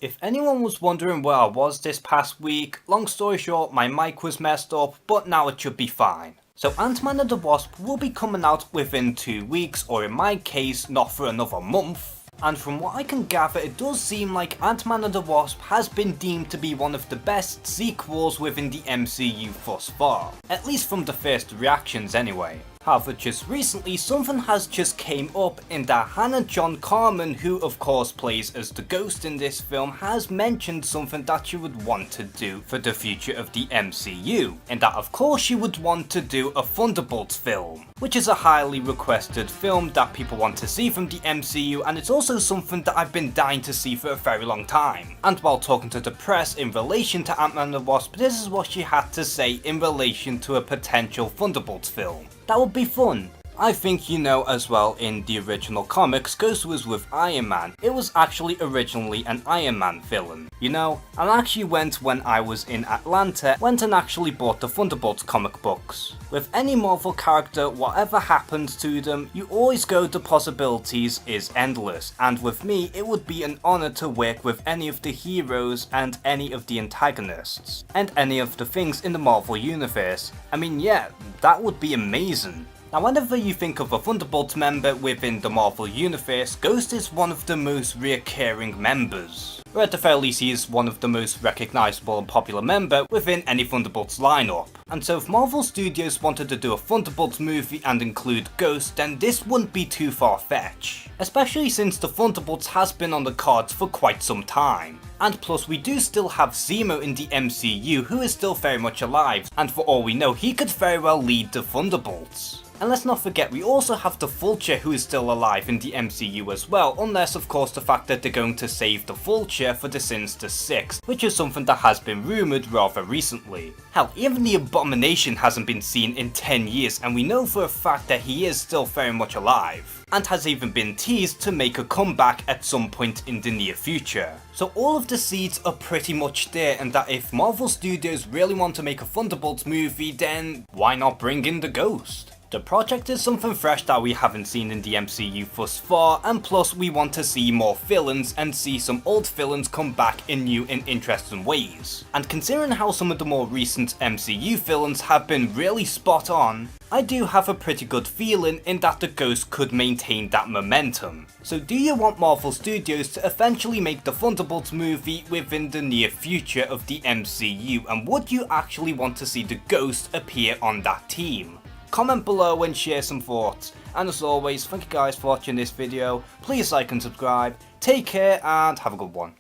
If anyone was wondering where I was this past week, long story short, my mic was messed up, but now it should be fine. So Ant-Man and the Wasp will be coming out within 2 weeks, or in my case, not for another month. And from what I can gather, it does seem like Ant-Man and the Wasp has been deemed to be one of the best sequels within the MCU thus far. At least from the first reactions anyway. However, just recently something has just came up in that Hannah John Carmen, who of course plays as the Ghost in this film, has mentioned something that she would want to do for the future of the MCU. And that of course she would want to do a Thunderbolts film, which is a highly requested film that people want to see from the MCU, and it's also something that I've been dying to see for a very long time. And while talking to the press in relation to Ant-Man and the Wasp, this is what she had to say in relation to a potential Thunderbolts film. That would be fun. I think you know as well, in the original comics, Ghost was with Iron Man. It was actually originally an Iron Man villain. You know, I actually went when I was in Atlanta, went and actually bought the Thunderbolts comic books. With any Marvel character, whatever happens to them, you always go the possibilities is endless. And with me, it would be an honor to work with any of the heroes and any of the antagonists. And any of the things in the Marvel universe. I mean, yeah, that would be amazing. Now, whenever you think of a Thunderbolts member within the Marvel Universe, Ghost is one of the most reoccurring members. Or at the very least, he is one of the most recognisable and popular member within any Thunderbolts lineup. And so if Marvel Studios wanted to do a Thunderbolts movie and include Ghost, then this wouldn't be too far-fetched. Especially since the Thunderbolts has been on the cards for quite some time. And plus we do still have Zemo in the MCU, who is still very much alive, and for all we know he could very well lead the Thunderbolts. And let's not forget, we also have the Vulture, who is still alive in the MCU as well, unless of course the fact that they're going to save the Vulture for the Sinister Six, which is something that has been rumoured rather recently. Hell, even the Abomination hasn't been seen in 10 years, and we know for a fact that he is still very much alive, and has even been teased to make a comeback at some point in the near future. So all of the seeds are pretty much there, and that if Marvel Studios really want to make a Thunderbolts movie, then why not bring in the Ghost? The project is something fresh that we haven't seen in the MCU thus far, and plus we want to see more villains and see some old villains come back in new and interesting ways. And considering how some of the more recent MCU villains have been really spot on, I do have a pretty good feeling in that the Ghost could maintain that momentum. So do you want Marvel Studios to eventually make the Thunderbolts movie within the near future of the MCU, and would you actually want to see the Ghost appear on that team? Comment below and share some thoughts, and as always, thank you guys for watching this video. Please like and subscribe, take care and have a good one.